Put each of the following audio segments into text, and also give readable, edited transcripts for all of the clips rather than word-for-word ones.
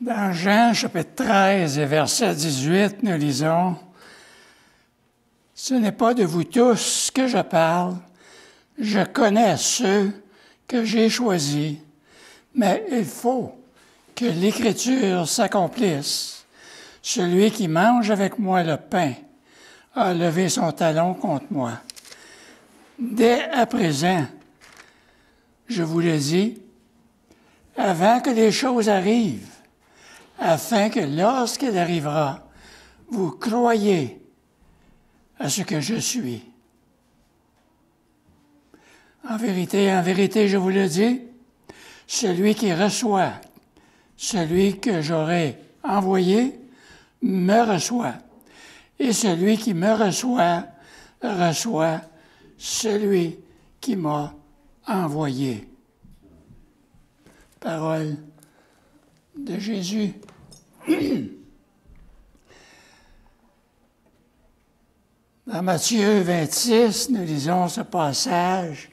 Dans Jean, chapitre 13 et verset 18, nous lisons « Ce n'est pas de vous tous que je parle, je connais ceux que j'ai choisis, mais il faut que l'Écriture s'accomplisse. Celui qui mange avec moi le pain a levé son talon contre moi. Dès à présent, je vous le dis, avant que les choses arrivent, afin que lorsqu'elle arrivera, vous croyez à ce que je suis. En vérité, je vous le dis, celui qui reçoit, celui que j'aurai envoyé, me reçoit. Et celui qui me reçoit, reçoit celui qui m'a envoyé. Parole de Jésus. Dans Matthieu 26, nous lisons ce passage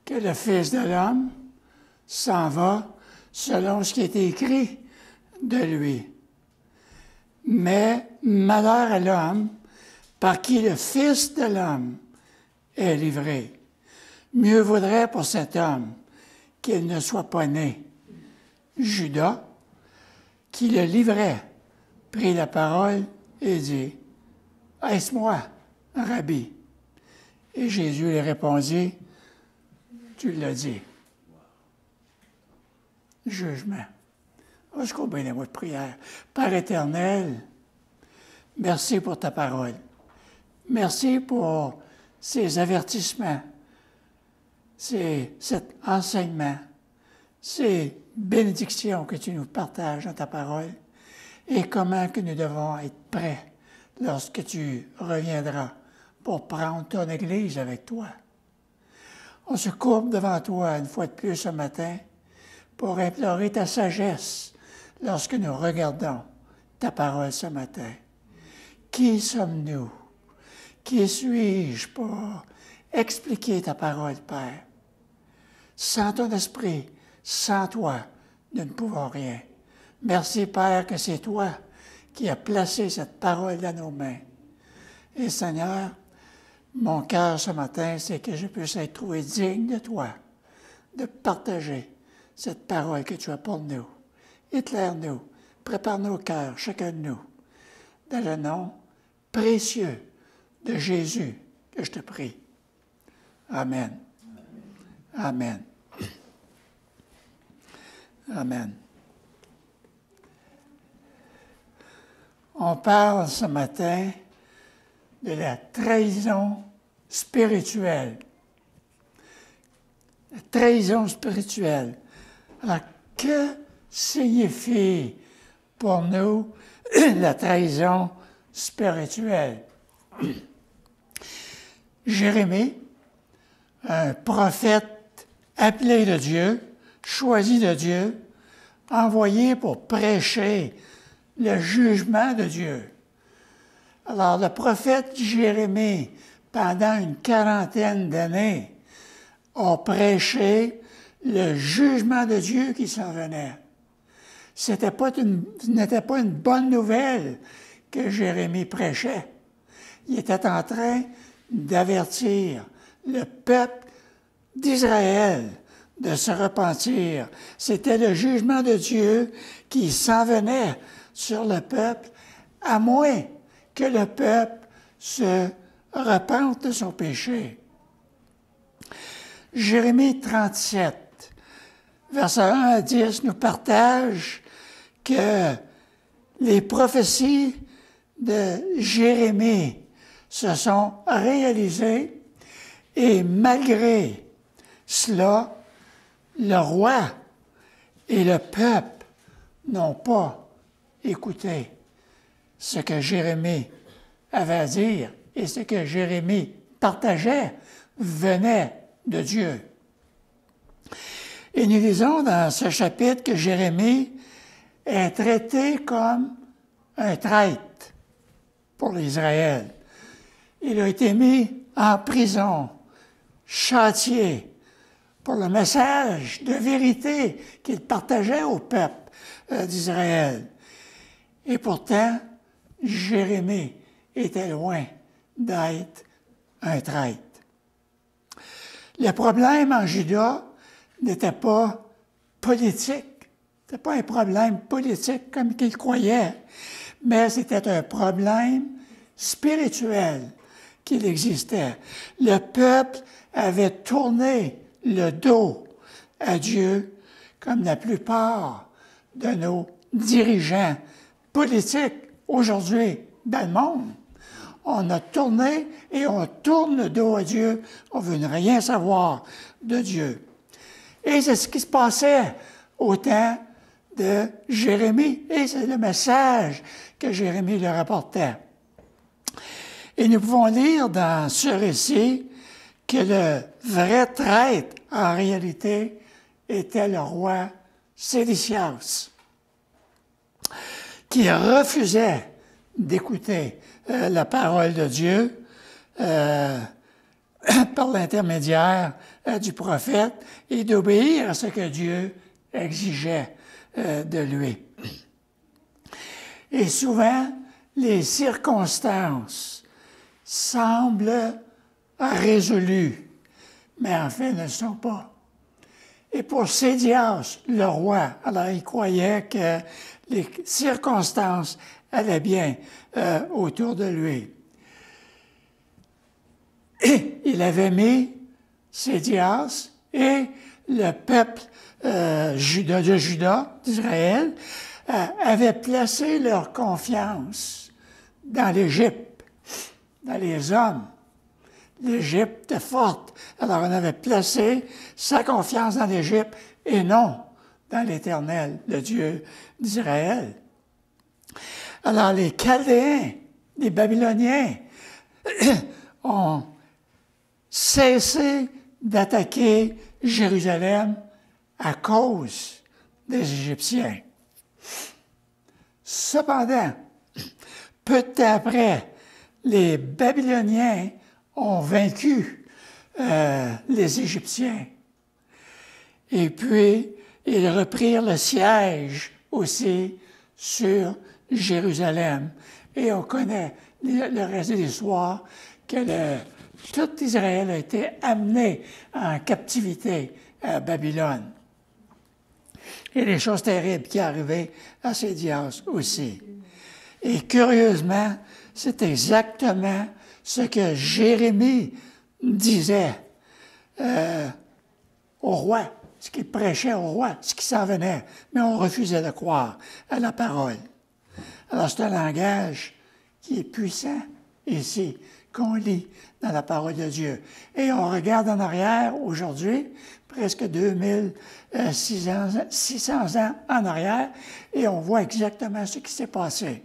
que le Fils de l'homme s'en va selon ce qui est écrit de lui. Mais malheur à l'homme par qui le Fils de l'homme est livré. Mieux vaudrait pour cet homme qu'il ne soit pas né. Judas, qui le livrait, prit la parole et dit, « Est-ce moi, Rabbi? » Et Jésus lui répondit, « Tu l'as dit. » Jugement. Est-ce qu'on bénit votre prière? Père éternel, merci pour ta parole. Merci pour ces avertissements, cet enseignement, ces bénédictions que tu nous partages dans ta parole et comment que nous devons être prêts lorsque tu reviendras pour prendre ton Église avec toi. On se courbe devant toi une fois de plus ce matin pour implorer ta sagesse lorsque nous regardons ta parole ce matin. Qui sommes-nous? Qui suis-je pour expliquer ta parole, Père? Sans ton esprit, sans toi, nous ne pouvons rien. Merci, Père, que c'est toi qui as placé cette parole dans nos mains. Et Seigneur, mon cœur ce matin, c'est que je puisse être trouvé digne de toi, de partager cette parole que tu as pour nous. Éclaire-nous, prépare nos cœurs, chacun de nous, dans le nom précieux de Jésus que je te prie. Amen. Amen. Amen. On parle ce matin de la trahison spirituelle. La trahison spirituelle. Alors, que signifie pour nous la trahison spirituelle? Jérémie, un prophète appelé de Dieu, choisi de Dieu, envoyé pour prêcher le jugement de Dieu. Alors, le prophète Jérémie, pendant une quarantaine d'années, a prêché le jugement de Dieu qui s'en venait. Ce n'était pas une bonne nouvelle que Jérémie prêchait. Il était en train d'avertir le peuple d'Israël de se repentir. C'était le jugement de Dieu qui s'en venait sur le peuple, à moins que le peuple se repente de son péché. Jérémie 37, versets 1 à 10, nous partage que les prophéties de Jérémie se sont réalisées et malgré cela, le roi et le peuple n'ont pas écouté ce que Jérémie avait à dire et ce que Jérémie partageait venait de Dieu. Et nous lisons dans ce chapitre que Jérémie est traité comme un traître pour l'Israël. Il a été mis en prison, châtié, pour le message de vérité qu'il partageait au peuple d'Israël. Et pourtant, Jérémie était loin d'être un traître. Le problème en Juda n'était pas politique. Ce n'était pas un problème politique comme qu'il croyait, mais c'était un problème spirituel qu'il existait. Le peuple avait tourné le dos à Dieu comme la plupart de nos dirigeants politiques aujourd'hui dans le monde. On a tourné et on tourne le dos à Dieu. On ne veut rien savoir de Dieu. Et c'est ce qui se passait au temps de Jérémie. Et c'est le message que Jérémie leur apportait. Et nous pouvons lire dans ce récit que le vrai traître, en réalité, était le roi Sédécias, qui refusait d'écouter la parole de Dieu par l'intermédiaire du prophète et d'obéir à ce que Dieu exigeait de lui. Et souvent, les circonstances semblent résolues, mais en fait ne le sont pas. Et pour Sédécias, le roi, alors il croyait que les circonstances allaient bien autour de lui. Et il avait mis Sédécias et le peuple de Juda, d'Israël, avaient placé leur confiance dans l'Égypte, dans les hommes. L'Égypte est forte. Alors on avait placé sa confiance dans l'Égypte et non dans l'Éternel, le Dieu d'Israël. Alors les Chaldéens, les Babyloniens, ont cessé d'attaquer Jérusalem à cause des Égyptiens. Cependant, peu de temps après, les Babyloniens ont vaincu les Égyptiens. Et puis, ils reprirent le siège aussi sur Jérusalem. Et on connaît le reste de l'histoire que tout Israël a été amené en captivité à Babylone. Et les choses terribles qui arrivaient à Sédécias aussi. Et curieusement, c'est exactement ce que Jérémie disait au roi, ce qu'il prêchait au roi, ce qui s'en venait, mais on refusait de croire à la parole. Alors c'est un langage qui est puissant ici, qu'on lit dans la parole de Dieu. Et on regarde en arrière aujourd'hui, presque 2600 ans en arrière, et on voit exactement ce qui s'est passé.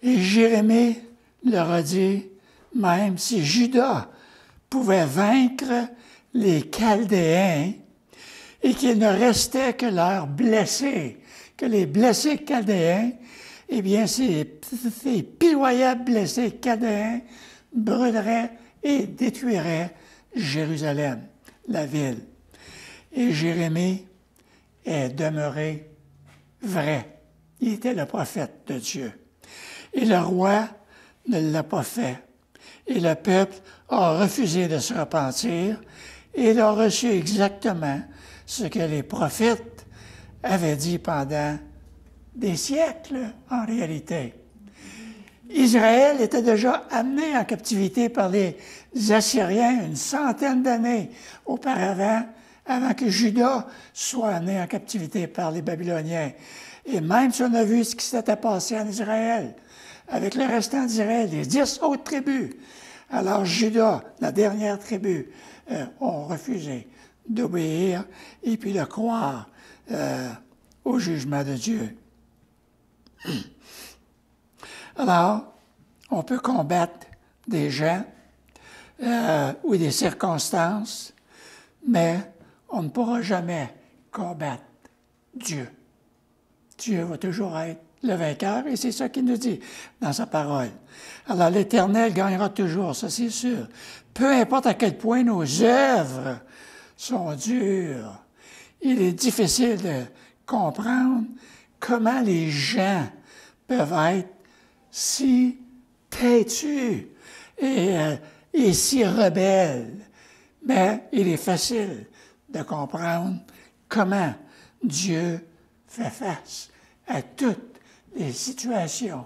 Et Jérémie leur a dit, même si Juda pouvait vaincre les Chaldéens et qu'il ne restait que leurs blessés, que les blessés Chaldéens, eh bien, ces pitoyables blessés Chaldéens brûleraient et détruiraient Jérusalem, la ville. Et Jérémie est demeuré vrai. Il était le prophète de Dieu. Et le roi ne l'a pas fait. Et le peuple a refusé de se repentir et il a reçu exactement ce que les prophètes avaient dit pendant des siècles, en réalité. Israël était déjà amené en captivité par les Assyriens une centaine d'années auparavant, avant que Juda soit amené en captivité par les Babyloniens. Et même si on a vu ce qui s'était passé en Israël, avec le restant d'Israël, les 10 autres tribus, alors Juda, la dernière tribu, ont refusé d'obéir et puis de croire au jugement de Dieu. Alors, on peut combattre des gens ou des circonstances, mais on ne pourra jamais combattre Dieu. Dieu va toujours être le vainqueur, et c'est ça qu'il nous dit dans sa parole. Alors l'Éternel gagnera toujours, ça c'est sûr. Peu importe à quel point nos œuvres sont dures, il est difficile de comprendre comment les gens peuvent être si têtus et si rebelles. Mais il est facile de comprendre comment Dieu fait face à toutes les situations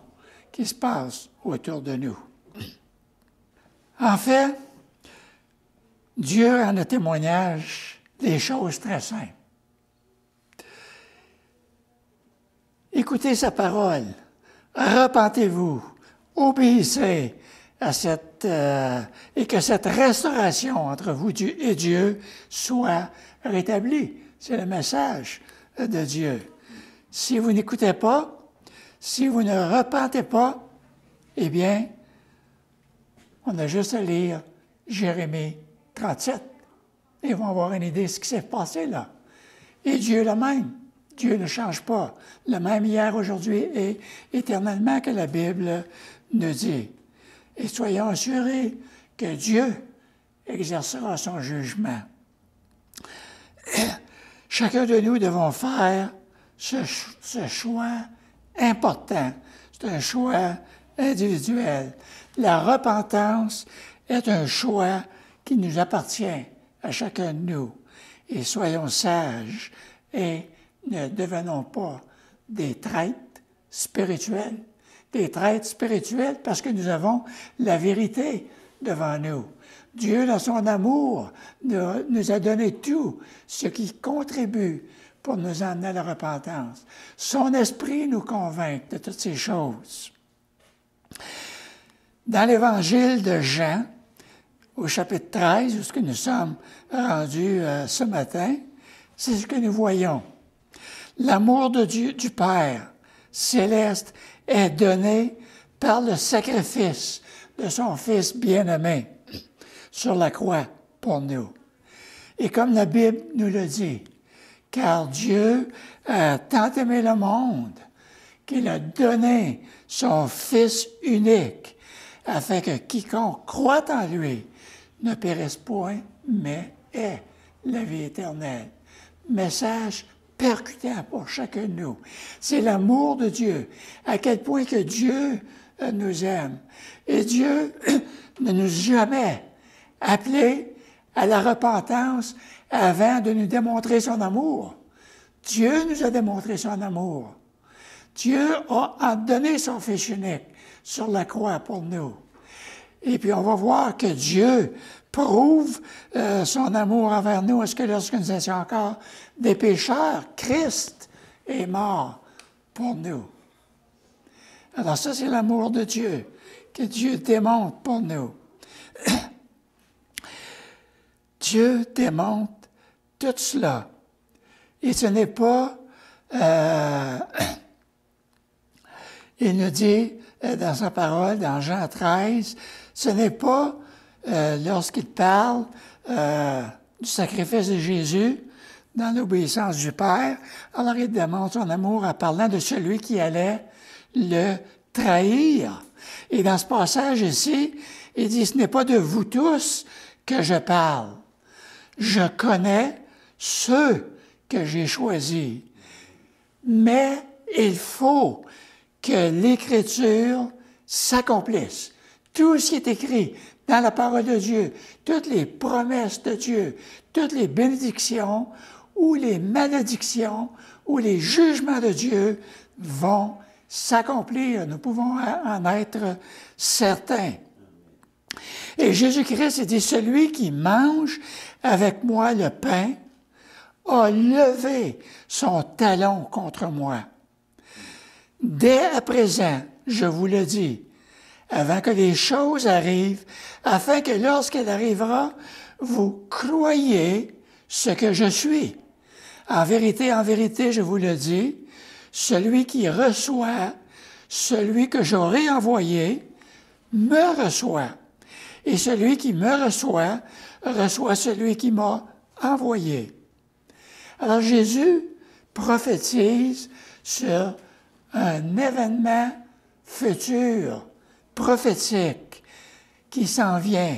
qui se passent autour de nous. En fait, Dieu en a témoignage des choses très simples. Écoutez sa parole, repentez-vous, obéissez à et que cette restauration entre vous et Dieu soit rétablie. C'est le message de Dieu. Si vous n'écoutez pas, si vous ne repentez pas, eh bien, on a juste à lire Jérémie 37 et on va avoir une idée de ce qui s'est passé là. Et Dieu est le même. Dieu ne change pas. Le même hier, aujourd'hui et éternellement que la Bible nous dit. Et soyons assurés que Dieu exercera son jugement. Chacun de nous devons faire ce choix important. C'est un choix individuel. La repentance est un choix qui nous appartient à chacun de nous. Et soyons sages et ne devenons pas des traîtres spirituels. Des traîtres spirituels parce que nous avons la vérité devant nous. Dieu, dans son amour, nous a donné tout ce qui contribue pour nous emmener à la repentance. Son esprit nous convainc de toutes ces choses. Dans l'Évangile de Jean, au chapitre 13, où ce que nous sommes rendus ce matin, c'est ce que nous voyons. L'amour de Dieu, du Père céleste, est donné par le sacrifice de son Fils bien-aimé sur la croix pour nous. Et comme la Bible nous le dit, car Dieu a tant aimé le monde qu'il a donné son Fils unique, afin que quiconque croit en lui ne périsse point, mais ait la vie éternelle. Message percutant pour chacun de nous. C'est l'amour de Dieu, à quel point que Dieu nous aime. Et Dieu ne nous a jamais appelés à la repentance avant de nous démontrer son amour. Dieu nous a démontré son amour. Dieu a donné son Fils unique sur la croix pour nous. Et puis on va voir que Dieu prouve son amour envers nous. Est-ce que lorsque nous étions encore des pécheurs, Christ est mort pour nous. Alors ça, c'est l'amour de Dieu, que Dieu démontre pour nous. Dieu démontre tout cela. Et ce n'est pas... il nous dit dans sa parole, dans Jean 13, ce n'est pas lorsqu'il parle du sacrifice de Jésus dans l'obéissance du Père, alors il démontre son amour en parlant de celui qui allait le trahir. Et dans ce passage ici, il dit, ce n'est pas de vous tous que je parle. Je connais ceux que j'ai choisis. Mais il faut que l'Écriture s'accomplisse. Tout ce qui est écrit dans la parole de Dieu, toutes les promesses de Dieu, toutes les bénédictions ou les malédictions ou les jugements de Dieu vont s'accomplir. Nous pouvons en être certains. Et Jésus-Christ dit, celui qui mange avec moi le pain a levé son talon contre moi. Dès à présent, je vous le dis, avant que les choses arrivent, afin que lorsqu'elle arrivera, vous croyez ce que je suis. En vérité, je vous le dis, celui qui reçoit celui que j'aurai envoyé, me reçoit. Et celui qui me reçoit, reçoit celui qui m'a envoyé. Alors Jésus prophétise sur un événement futur, prophétique, qui s'en vient.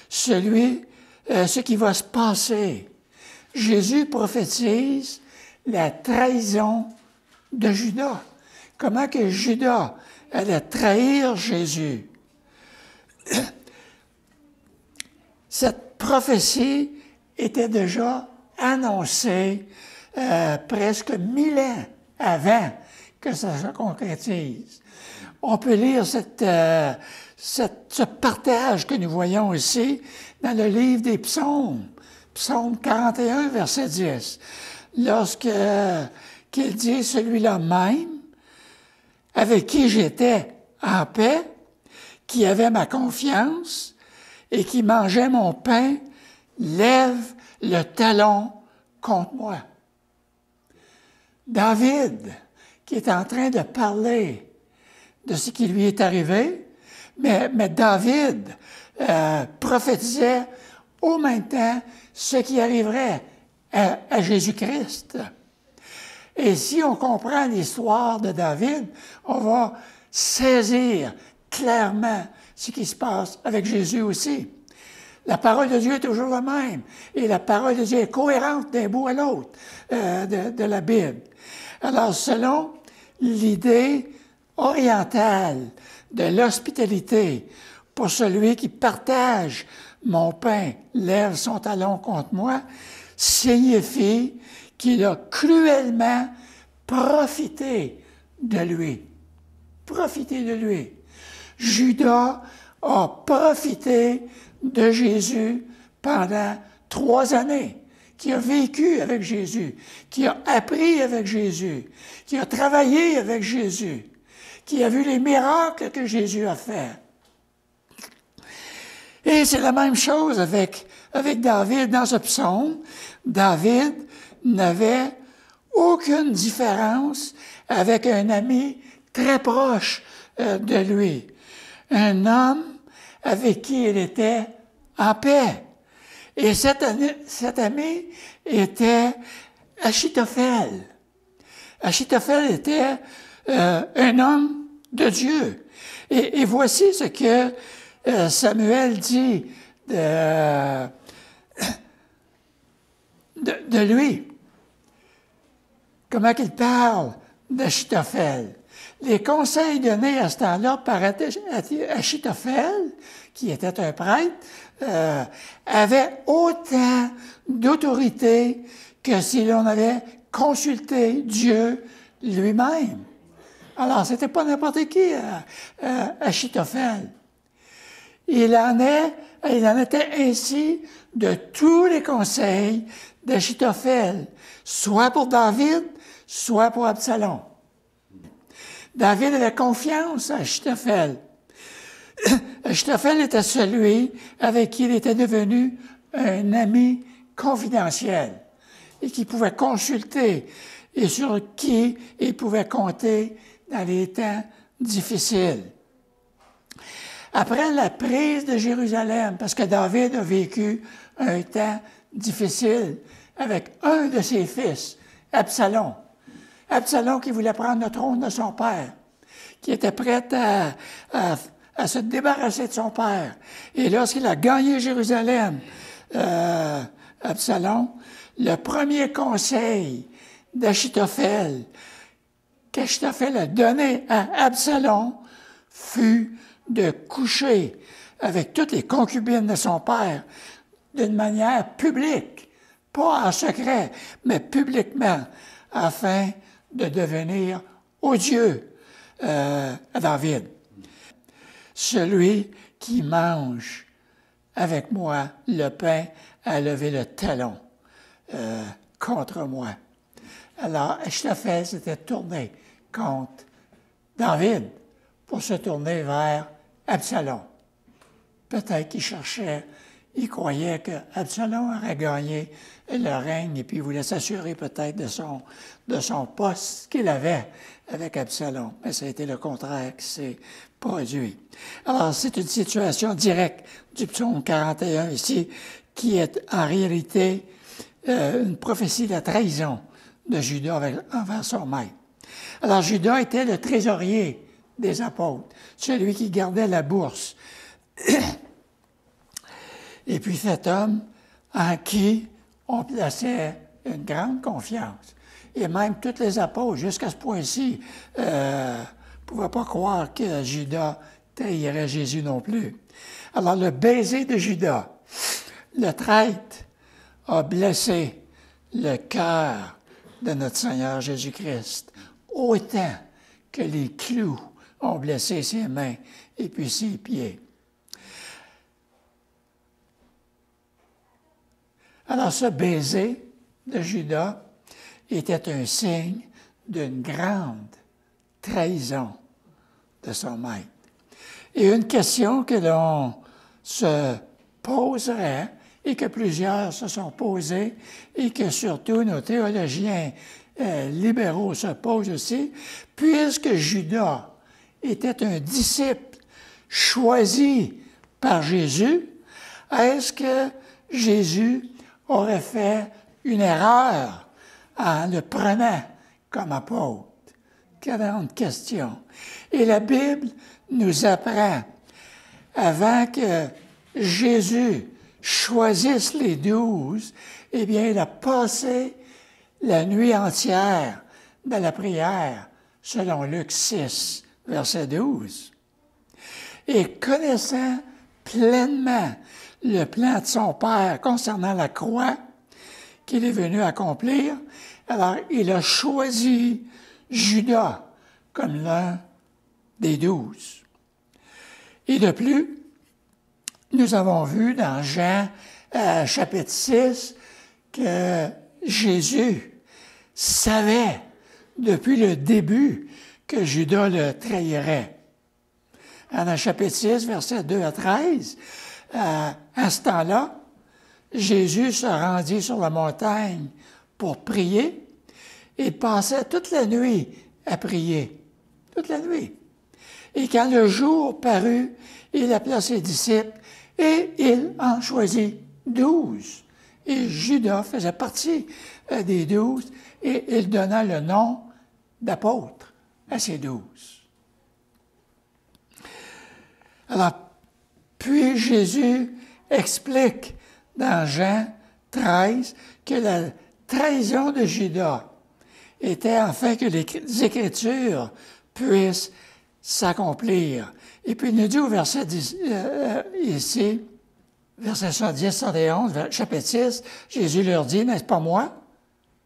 Ce qui va se passer. Jésus prophétise la trahison de Judas. Comment que Judas allait trahir Jésus. Cette prophétie était déjà annoncée presque 1000 ans avant que ça se concrétise. On peut lire ce partage que nous voyons ici dans le livre des Psaumes, Psaume 41, verset 10, qu'il dit « Celui-là même, avec qui j'étais en paix, qui avait ma confiance et qui mangeait mon pain, lève le talon contre moi. » David, qui est en train de parler de ce qui lui est arrivé, mais David prophétisait au même temps ce qui arriverait à Jésus-Christ. Et si on comprend l'histoire de David, on va saisir clairement ce qui se passe avec Jésus aussi. La parole de Dieu est toujours la même, et la parole de Dieu est cohérente d'un bout à l'autre de la Bible. Alors, selon l'idée orientale de l'hospitalité pour celui qui partage mon pain, lève son talon contre moi, signifie qu'il a cruellement profité de lui. Profité de lui. Judas a profité de Jésus pendant 3 années, qui a vécu avec Jésus, qui a appris avec Jésus, qui a travaillé avec Jésus, qui a vu les miracles que Jésus a faits. Et c'est la même chose avec David dans ce psaume. David n'avait aucune différence avec un ami très proche de lui, un homme avec qui il était en paix. Et cet ami était Achitophel. Achitophel était un homme de Dieu. Et voici ce que Samuel dit de lui. Comment qu'il parle d'Achitophel. Les conseils donnés à ce temps-là par Achitophel, qui était un prêtre, avaient autant d'autorité que si l'on avait consulté Dieu lui-même. Alors, c'était pas n'importe qui, Achitophel. Il en était ainsi de tous les conseils d'Achitophel, soit pour David, soit pour Absalom. David avait confiance à Achitophel. Achitophel était celui avec qui il était devenu un ami confidentiel et qui pouvait consulter et sur qui il pouvait compter dans les temps difficiles. Après la prise de Jérusalem, parce que David a vécu un temps difficile avec un de ses fils, Absalom. Absalom qui voulait prendre le trône de son père, qui était prêt à se débarrasser de son père. Et lorsqu'il a gagné Jérusalem, Absalom, le premier conseil d'Achitophel qu'Achitophel a donné à Absalom fut de coucher avec toutes les concubines de son père d'une manière publique, pas en secret, mais publiquement, afin de devenir odieux à David. Celui qui mange avec moi le pain a levé le talon contre moi. Alors, Achitophel s'était tourné contre David pour se tourner vers Absalom. Peut-être qu'il cherchait, il croyait que Absalom aurait gagné le règne et puis il voulait s'assurer peut-être de son poste qu'il avait avec Absalom. Mais ça a été le contraire qui s'est produit. Alors, c'est une situation directe du psaume 41 ici, qui est en réalité une prophétie de la trahison de Judas envers son maître. Alors, Judas était le trésorier des apôtres, celui qui gardait la bourse. Et puis cet homme en qui on plaçait une grande confiance. Et même tous les apôtres, jusqu'à ce point-ci, ne pouvaient pas croire que Judas trahirait Jésus non plus. Alors le baiser de Judas, le traître, a blessé le cœur de notre Seigneur Jésus-Christ, autant que les clous ont blessé ses mains et puis ses pieds. Alors ce baiser de Judas était un signe d'une grande trahison de son maître. Et une question que l'on se poserait et que plusieurs se sont posées et que surtout nos théologiens libéraux se posent aussi, puisque Judas était un disciple choisi par Jésus, est-ce que Jésus aurait fait une erreur en le prenant comme apôtre? Grande question. Et la Bible nous apprend, avant que Jésus choisisse les 12, eh bien, il a passé la nuit entière dans la prière, selon Luc 6, verset 12. Et connaissant pleinement le plan de son Père concernant la croix qu'il est venu accomplir, alors il a choisi Judas comme l'un des 12. Et de plus, nous avons vu dans Jean chapitre 6 que Jésus savait depuis le début que Judas le trahirait. Dans chapitre 6, versets 2 à 13, à ce temps-là, Jésus se rendit sur la montagne pour prier et passait toute la nuit à prier. Toute la nuit. Et quand le jour parut, il appela ses disciples et il en choisit 12. Et Judas faisait partie des 12 et il donna le nom d'apôtre à ces 12. Alors, puis Jésus explique dans Jean 13 que la trahison de Judas était afin que les Écritures puissent s'accomplir. Et puis il nous dit au verset 10, ici, verset 110, 111, chapitre 6, Jésus leur dit, « N'est-ce pas moi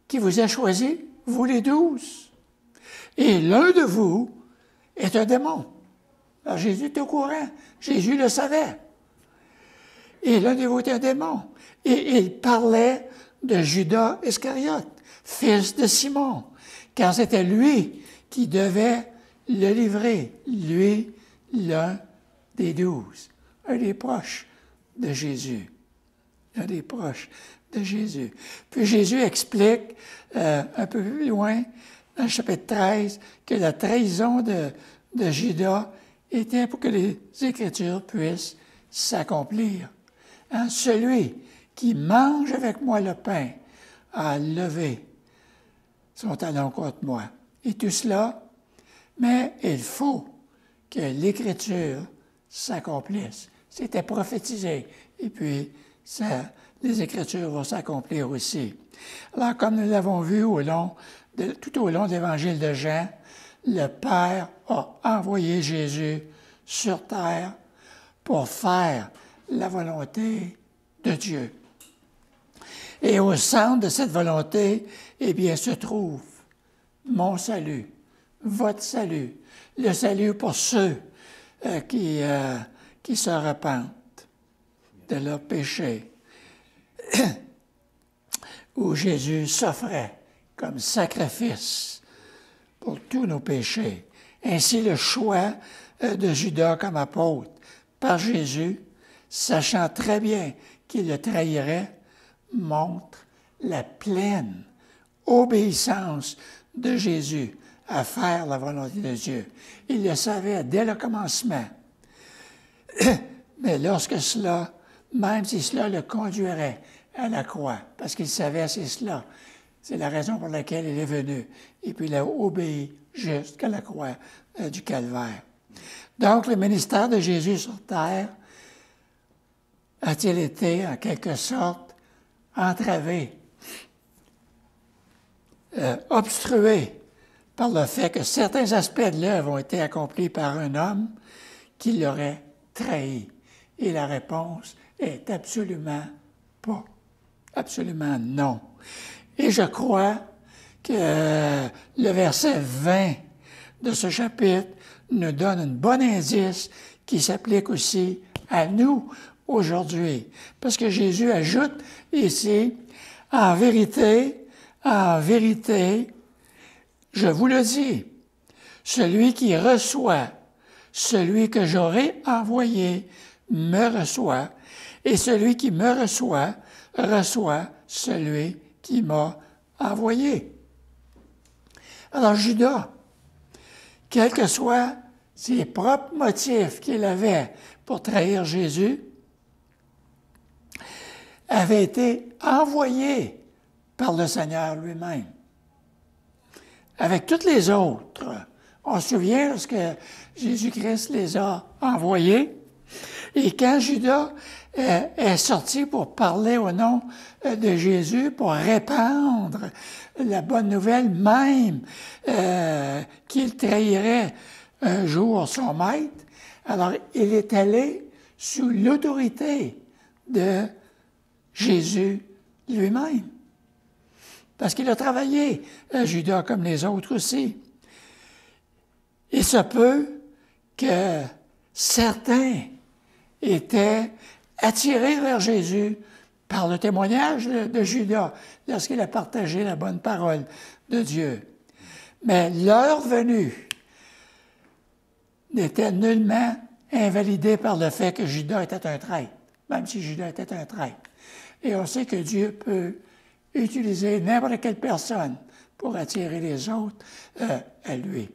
qui vous ai choisi, vous les 12? Et l'un de vous est un démon. » Alors Jésus est au courant. Jésus le savait. Et l'un de vous est un démon. Et il parlait de Judas Iscariote, fils de Simon, car c'était lui qui devait le livrer, lui, l'un des 12, un des proches de Jésus. Un des proches de Jésus. Puis Jésus explique un peu plus loin, dans le chapitre 13, que la trahison de Judas était pour que les Écritures puissent s'accomplir. Hein? Celui qui mange avec moi le pain a levé son talon contre moi. Et tout cela, mais il faut que l'Écriture s'accomplisse. C'était prophétisé. Et puis, les Écritures vont s'accomplir aussi. Alors, comme nous l'avons vu tout au long de l'Évangile de Jean, le Père a envoyé Jésus sur terre pour faire la volonté de Dieu. Et au centre de cette volonté, eh bien, se trouve mon salut, votre salut, le salut pour ceux qui se repentent de leurs péchés, où Jésus s'offrait comme sacrifice pour tous nos péchés. Ainsi, le choix de Judas comme apôtre par Jésus, sachant très bien qu'il le trahirait, montre la pleine obéissance de Jésus à faire la volonté de Dieu. Il le savait dès le commencement. Mais lorsque cela, même si cela le conduirait à la croix, parce qu'il savait c'est cela C'est la raison pour laquelle il est venu. Et puis il a obéi jusqu'à la croix du Calvaire. Donc, le ministère de Jésus sur terre a-t-il été, en quelque sorte, entravé, obstrué par le fait que certains aspects de l'œuvre ont été accomplis par un homme qui l'aurait trahi? Et la réponse est absolument pas. Absolument non. Et je crois que le verset 20 de ce chapitre nous donne un bon indice qui s'applique aussi à nous aujourd'hui. Parce que Jésus ajoute ici, en vérité, je vous le dis, celui qui reçoit celui que j'aurai envoyé me reçoit, et celui qui me reçoit celui qui m'a envoyé. Alors Judas, quels que soient ses propres motifs qu'il avait pour trahir Jésus, avait été envoyé par le Seigneur lui-même. Avec toutes les autres, on se souvient lorsque Jésus-Christ les a envoyés, et quand Judas est sorti pour parler au nom de Jésus, pour répandre la bonne nouvelle, même qu'il trahirait un jour son maître, alors il est allé sous l'autorité de Jésus lui-même. Parce qu'il a travaillé, Judas, comme les autres aussi. Il se peut que certains étaient attirés vers Jésus par le témoignage de Judas lorsqu'il a partagé la bonne parole de Dieu. Mais leur venue n'était nullement invalidée par le fait que Judas était un traître, même si Judas était un traître. Et on sait que Dieu peut utiliser n'importe quelle personne pour attirer les autres à lui.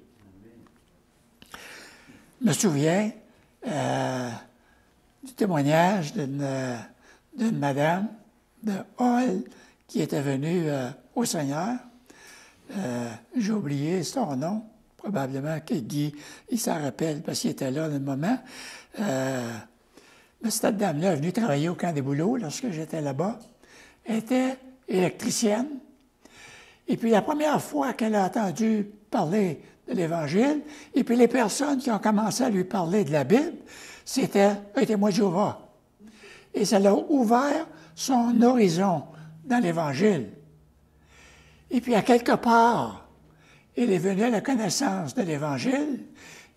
Je me souviens du témoignage d'une madame de Hall qui était venue au Seigneur. J'ai oublié son nom, probablement que Guy, il s'en rappelle parce qu'il était là le moment. Mais cette dame-là est venue travailler au camp des bouleaux lorsque j'étais là-bas. Elle était électricienne. Et puis la première fois qu'elle a entendu parler de l'Évangile, et puis les personnes qui ont commencé à lui parler de la Bible, c'était un témoin de Jéhovah. Et ça l'a ouvert son horizon dans l'Évangile. Et puis à quelque part, il est venu à la connaissance de l'Évangile,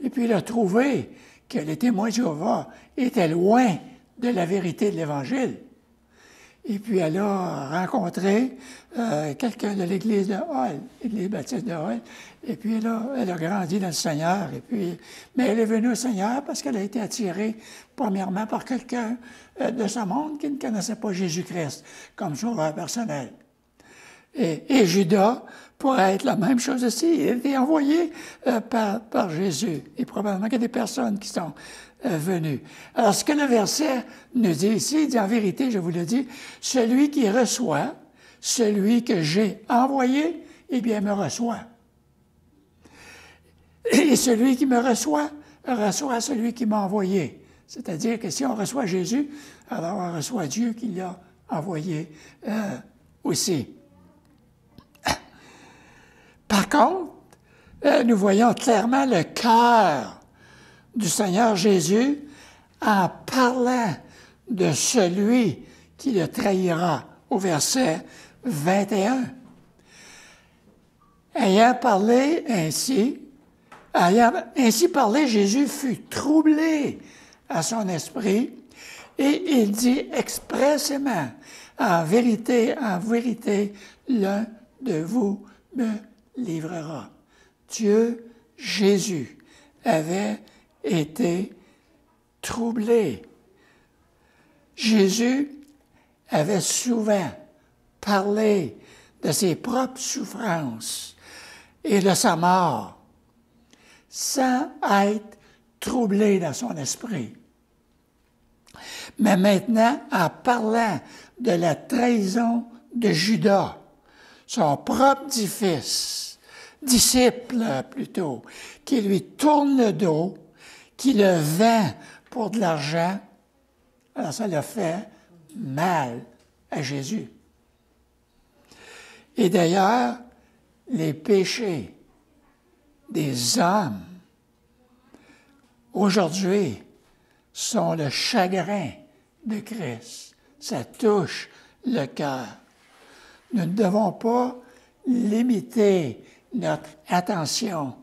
et puis il a trouvé que les témoins de Jéhovah étaient loin de la vérité de l'Évangile. Et puis elle a rencontré quelqu'un de l'Église de Hall, l'Église baptiste de Hall, et puis elle a grandi dans le Seigneur. Mais elle est venue au Seigneur parce qu'elle a été attirée, premièrement, par quelqu'un de ce monde qui ne connaissait pas Jésus-Christ comme sauveur personnel. Et Judas pourrait être la même chose aussi. Il a été envoyé par Jésus. Et probablement qu'il y a des personnes qui sont venues. Alors, ce que le verset nous dit ici, il dit en vérité, je vous le dis, celui qui reçoit, celui que j'ai envoyé, eh bien, me reçoit. Et celui qui me reçoit celui qui m'a envoyé. C'est-à-dire que si on reçoit Jésus, alors on reçoit Dieu qui l'a envoyé aussi. Par contre, nous voyons clairement le cœur du Seigneur Jésus en parlant de celui qui le trahira au verset 21. Ayant ainsi parlé, Jésus fut troublé à son esprit et il dit expressément, en vérité, l'un de vous me livrera. Dieu, Jésus, avait été troublé. Jésus avait souvent parlé de ses propres souffrances et de sa mort sans être troublé dans son esprit. Mais maintenant, en parlant de la trahison de Judas, son propre disciple plutôt, qui lui tourne le dos, qui le vend pour de l'argent, alors ça l'a fait mal à Jésus. Et d'ailleurs, les péchés des hommes aujourd'hui sont le chagrin de Christ. Ça touche le cœur. Nous ne devons pas limiter notre attention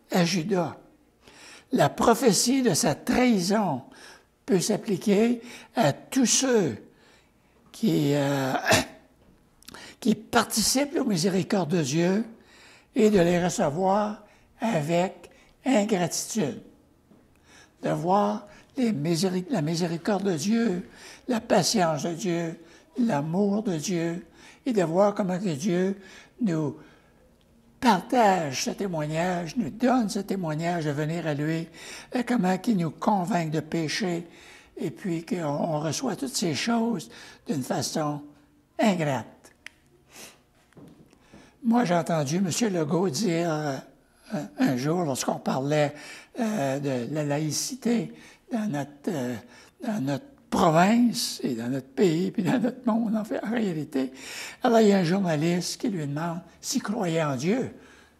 à Judas. La prophétie de sa trahison peut s'appliquer à tous ceux qui participent aux miséricordes de Dieu et de les recevoir avec ingratitude. De voir la miséricorde de Dieu, la patience de Dieu, l'amour de Dieu, et de voir comment que Dieu nous partage ce témoignage, nous donne ce témoignage de venir à lui, et comment il nous convainc de péché, et puis qu'on reçoit toutes ces choses d'une façon ingrate. Moi, j'ai entendu M. Legault dire un jour, lorsqu'on parlait de la laïcité dans notre province et dans notre pays, puis dans notre monde, en réalité. Alors, il y a un journaliste qui lui demande s'il croyait en Dieu.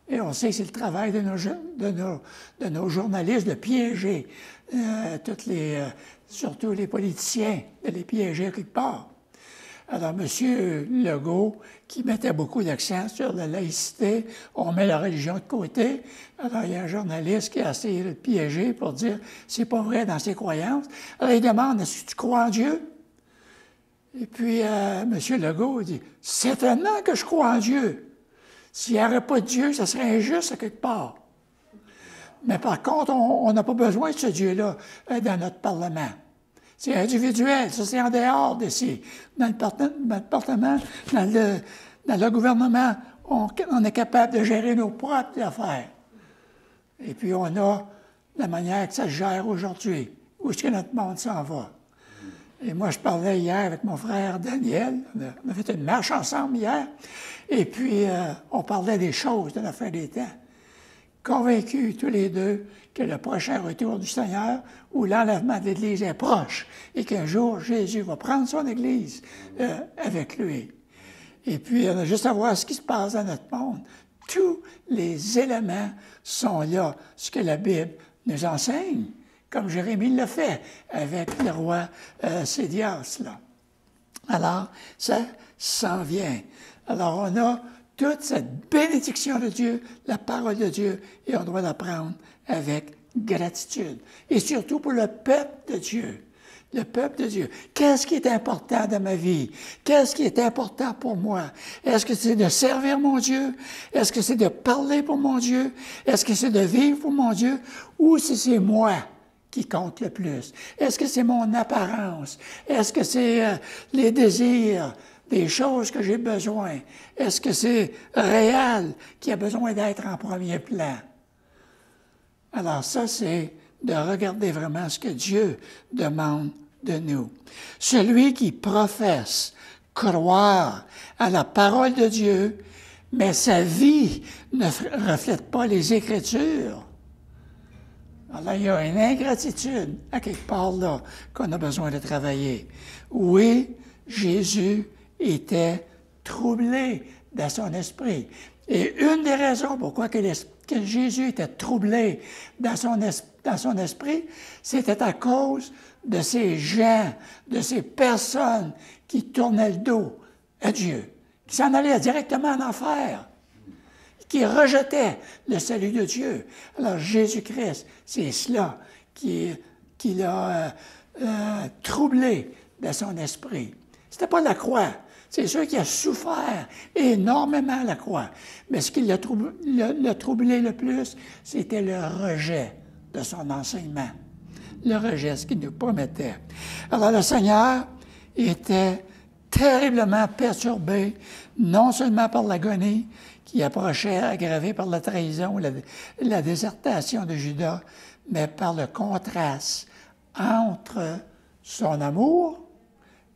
Et on sait que c'est le travail de nos journalistes de piéger surtout les politiciens, de les piéger quelque part. Alors, M. Legault, qui mettait beaucoup d'accent sur la laïcité, on met la religion de côté. Alors, il y a un journaliste qui a essayé de le piéger pour dire « c'est pas vrai dans ses croyances ». Alors, il demande « est-ce que tu crois en Dieu ?» Et puis, M. Legault dit « certainement que je crois en Dieu. S'il n'y avait pas de Dieu, ça serait injuste à quelque part. Mais par contre, on n'a pas besoin de ce Dieu-là dans notre Parlement. » C'est individuel, ça c'est en dehors d'ici. Dans le gouvernement, on est capable de gérer nos propres affaires. Et puis on a la manière que ça se gère aujourd'hui, où est-ce que notre monde s'en va. Et moi, je parlais hier avec mon frère Daniel, on a fait une marche ensemble hier, et puis on parlait des choses de la fin des temps. Convaincus tous les deux que le prochain retour du Seigneur ou l'enlèvement de l'Église est proche et qu'un jour, Jésus va prendre son Église avec lui. Et puis, on a juste à voir ce qui se passe dans notre monde. Tous les éléments sont là, ce que la Bible nous enseigne, comme Jérémie l'a fait avec le roi Sédias, là. Alors, ça s'en vient. Alors, on a toute cette bénédiction de Dieu, la parole de Dieu, et on doit la prendre avec gratitude. Et surtout pour le peuple de Dieu. Le peuple de Dieu. Qu'est-ce qui est important dans ma vie? Qu'est-ce qui est important pour moi? Est-ce que c'est de servir mon Dieu? Est-ce que c'est de parler pour mon Dieu? Est-ce que c'est de vivre pour mon Dieu? Ou si c'est moi qui compte le plus? Est-ce que c'est mon apparence? Est-ce que c'est les désirs? Des choses que j'ai besoin. Est-ce que c'est réel qui a besoin d'être en premier plan? Alors ça, c'est de regarder vraiment ce que Dieu demande de nous. Celui qui professe croire à la parole de Dieu, mais sa vie ne reflète pas les Écritures. Alors, il y a une ingratitude à quelque part là qu'on a besoin de travailler. Oui, Jésus était troublé dans son esprit. Et une des raisons pourquoi que Jésus était troublé dans son esprit, c'était à cause de ces gens, de ces personnes qui tournaient le dos à Dieu, qui s'en allaient directement en enfer, qui rejetaient le salut de Dieu. Alors Jésus-Christ, c'est cela qui l'a troublé dans son esprit. C'était pas la croix. C'est sûr qu'il a souffert énormément à la croix. Mais ce qui l'a troublé le plus, c'était le rejet de son enseignement. Le rejet, ce qu'il nous promettait. Alors le Seigneur était terriblement perturbé, non seulement par l'agonie qui approchait, aggravée par la trahison, la désertation de Judas, mais par le contraste entre son amour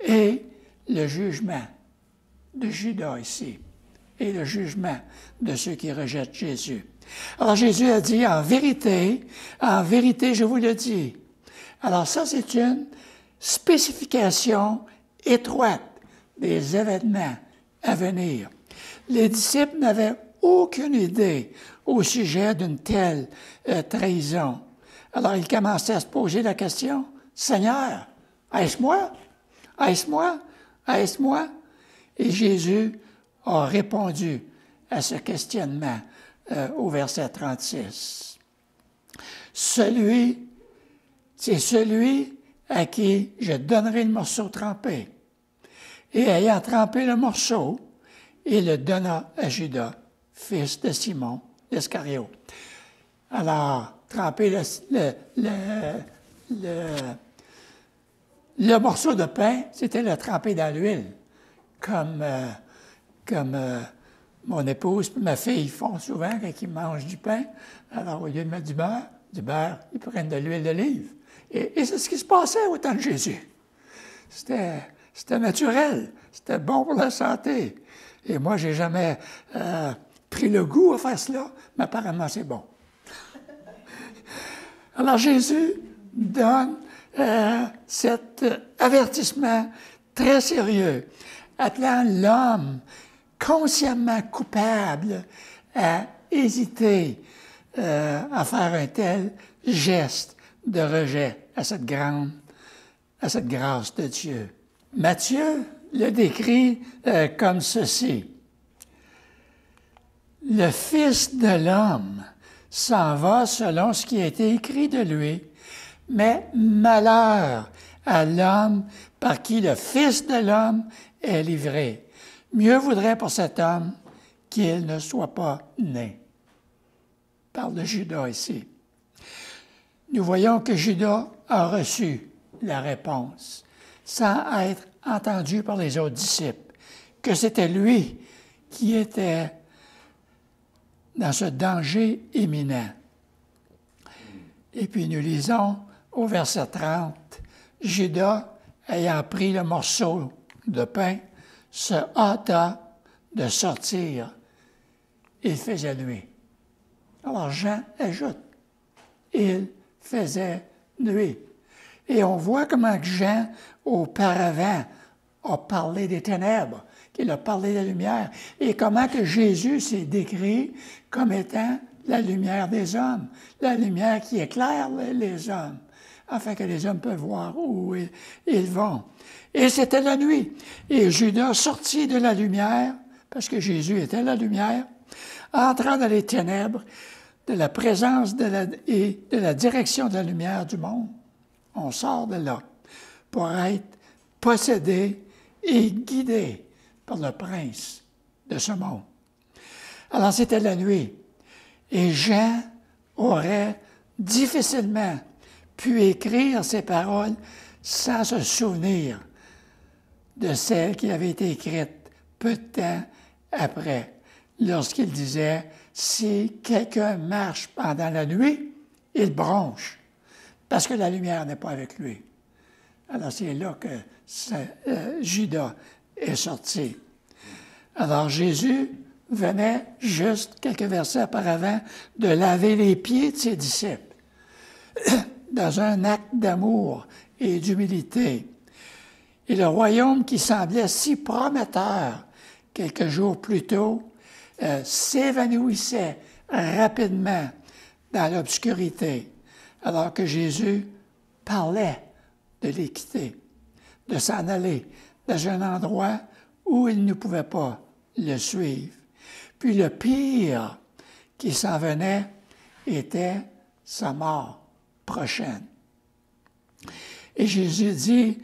et le jugement de Judas ici. et le jugement de ceux qui rejettent Jésus. Alors Jésus a dit, en vérité, je vous le dis. Alors ça, c'est une spécification étroite des événements à venir. Les disciples n'avaient aucune idée au sujet d'une telle trahison. Alors ils commençaient à se poser la question, « Seigneur, est-ce moi? Est-ce moi? Est-ce moi? » Et Jésus a répondu à ce questionnement au verset 36. C'est celui à qui je donnerai le morceau trempé. Et ayant trempé le morceau, il le donna à Judas, fils de Simon l'Iscariote. Alors, tremper le morceau de pain, c'était le tremper dans l'huile, comme mon épouse et ma fille font souvent quand ils mangent du pain. Alors, au lieu de mettre du beurre, ils prennent de l'huile d'olive. Et c'est ce qui se passait au temps de Jésus. C'était naturel, c'était bon pour la santé. Et moi, j'ai jamais pris le goût à faire cela, mais apparemment, c'est bon. Alors, Jésus donne cet avertissement très sérieux, appelant l'homme consciemment coupable à hésiter à faire un tel geste de rejet à cette grâce de Dieu. Matthieu le décrit comme ceci. Le Fils de l'homme s'en va selon ce qui a été écrit de lui, mais malheur à l'homme par qui le Fils de l'homme est livré. Mieux vaudrait pour cet homme qu'il ne soit pas né. Il parle de Judas ici. Nous voyons que Judas a reçu la réponse sans être entendu par les autres disciples, que c'était lui qui était dans ce danger imminent. Et puis nous lisons au verset 30, Judas, ayant pris le morceau de pain, se hâta de sortir. Il faisait nuit. Alors Jean ajoute, il faisait nuit. Et on voit comment Jean, auparavant, a parlé des ténèbres, qu'il a parlé de la lumière, et comment que Jésus s'est décrit comme étant la lumière des hommes, la lumière qui éclaire les hommes, afin que les hommes peuvent voir où ils vont. Et c'était la nuit. Et Judas sortit de la lumière, parce que Jésus était la lumière, entrant dans les ténèbres de la présence et de la direction de la lumière du monde. On sort de là pour être possédé et guidé par le prince de ce monde. Alors c'était la nuit. Et Jean aurait difficilement pu écrire ces paroles sans se souvenir de celles qui avaient été écrites peu de temps après, lorsqu'il disait « Si quelqu'un marche pendant la nuit, il bronche, parce que la lumière n'est pas avec lui. » Alors c'est là que Judas est sorti. Alors Jésus venait juste quelques versets auparavant de laver les pieds de ses disciples dans un acte d'amour et d'humilité. Et le royaume qui semblait si prometteur quelques jours plus tôt s'évanouissait rapidement dans l'obscurité, alors que Jésus parlait de les quitter, de s'en aller dans un endroit où il ne pouvait pas le suivre. Puis le pire qui s'en venait était sa mort prochaine. Et Jésus dit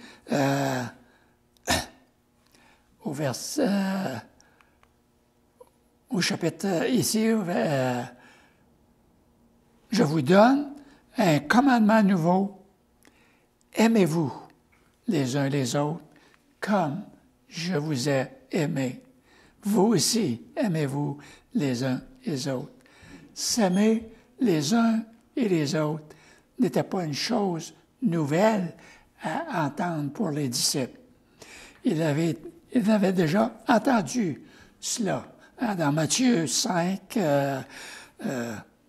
au chapitre ici, je vous donne un commandement nouveau. Aimez-vous les uns les autres comme je vous ai aimé. Vous aussi, aimez-vous les uns les autres. S'aimer les uns et les autres n'était pas une chose nouvelle à entendre pour les disciples. Ils avaient déjà entendu cela dans Matthieu 5,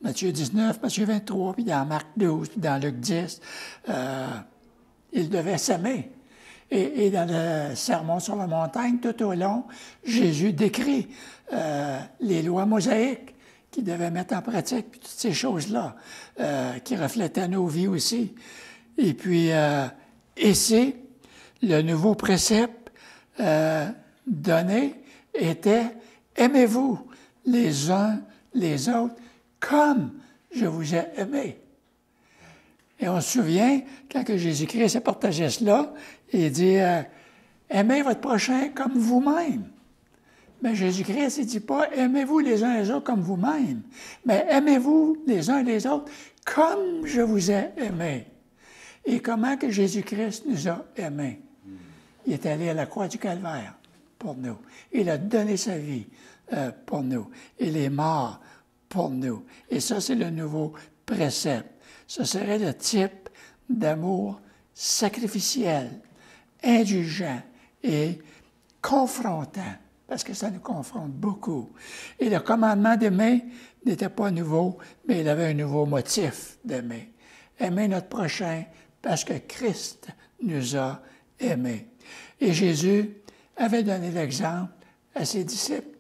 Matthieu 19, Matthieu 23, puis dans Marc 12, puis dans Luc 10, ils devaient s'aimer. Et dans le Sermon sur la montagne, tout au long, Jésus décrit les lois mosaïques qu'ils devaient mettre en pratique, puis toutes ces choses-là qui reflétaient nos vies aussi. Et puis, ici, le nouveau précepte donné était « Aimez-vous les uns les autres comme je vous ai aimé. » Et on se souvient, quand que Jésus-Christ a partagé cela, il dit aimez votre prochain comme vous-même. Mais Jésus-Christ, il ne dit pas aimez-vous les uns les autres comme vous-même, mais aimez-vous les uns les autres comme je vous ai aimé. Et comment que Jésus-Christ nous a aimés? Il est allé à la croix du Calvaire pour nous. Il a donné sa vie pour nous. Il est mort pour nous. Et ça, c'est le nouveau précepte. Ce serait le type d'amour sacrificiel, indulgent et confrontant, parce que ça nous confronte beaucoup. Et le commandement d'aimer n'était pas nouveau, mais il avait un nouveau motif d'aimer. Aimer notre prochain parce que Christ nous a aimés. Et Jésus avait donné l'exemple à ses disciples.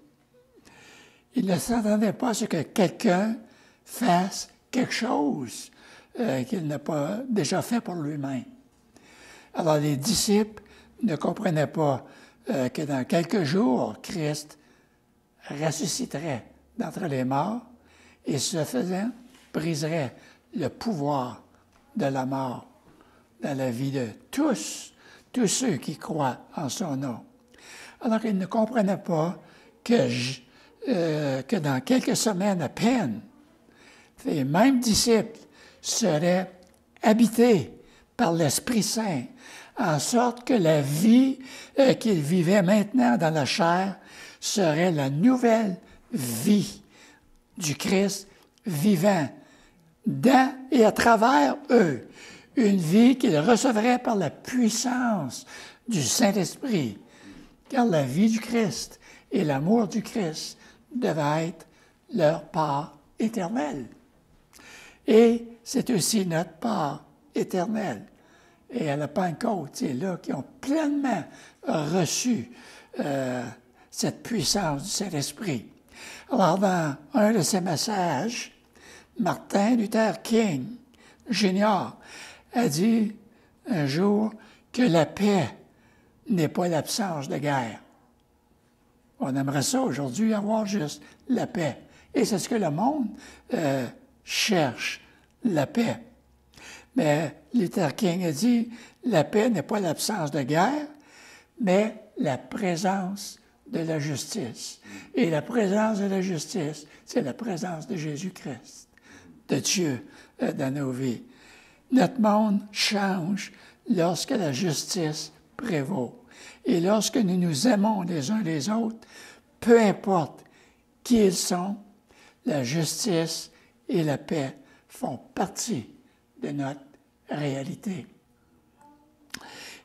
Il ne s'attendait pas à ce que quelqu'un fasse quelque chose qu'il n'a pas déjà fait pour lui-même. Alors les disciples ne comprenaient pas que dans quelques jours, Christ ressusciterait d'entre les morts et ce faisant, briserait le pouvoir de la mort dans la vie de tous ceux qui croient en son nom. Alors ils ne comprenaient pas que dans quelques semaines à peine, les mêmes disciples seraient habités par l'Esprit Saint, en sorte que la vie qu'ils vivaient maintenant dans la chair serait la nouvelle vie du Christ vivant dans et à travers eux, une vie qu'ils recevraient par la puissance du Saint-Esprit, car la vie du Christ et l'amour du Christ devaient être leur part éternelle. Et c'est aussi notre part éternelle. Et à la Pentecôte, c'est là qu'ils ont pleinement reçu cette puissance du Saint-Esprit. Alors, dans un de ses messages, Martin Luther King Jr. a dit un jour que la paix n'est pas l'absence de guerre. On aimerait ça aujourd'hui, avoir juste la paix. Et c'est ce que le monde cherche, la paix. Mais Luther King a dit, la paix n'est pas l'absence de guerre, mais la présence de la justice. Et la présence de la justice, c'est la présence de Jésus-Christ, de Dieu dans nos vies. Notre monde change lorsque la justice prévaut. Et lorsque nous nous aimons les uns les autres, peu importe qui ils sont, la justice et la paix font partie de notre réalité.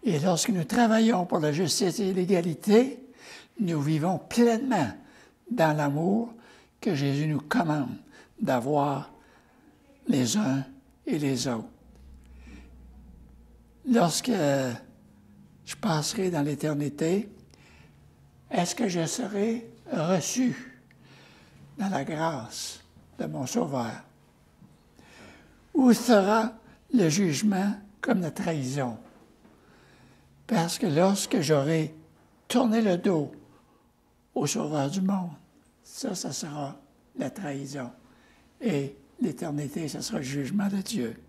Et lorsque nous travaillons pour la justice et l'égalité, nous vivons pleinement dans l'amour que Jésus nous commande d'avoir les uns et les autres. Lorsque je passerai dans l'éternité, est-ce que je serai reçu dans la grâce de mon Sauveur? Ou sera le jugement comme la trahison? Parce que lorsque j'aurai tourné le dos au Sauveur du monde, ça sera la trahison. Et l'éternité, ce sera le jugement de Dieu.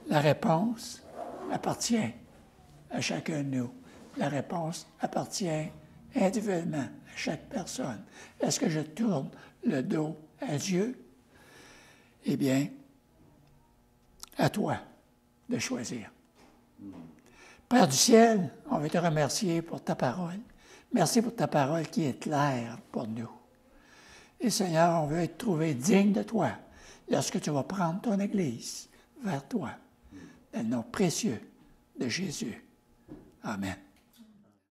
La réponse appartient à chacun de nous. La réponse appartient individuellement à chaque personne. Est-ce que je tourne le dos à Dieu? Eh bien, à toi de choisir. Père du ciel, on veut te remercier pour ta parole. Merci pour ta parole qui est claire pour nous. Et Seigneur, on veut être trouvé digne de toi lorsque tu vas prendre ton Église vers toi. Dans le nom précieux de Jésus. Amen.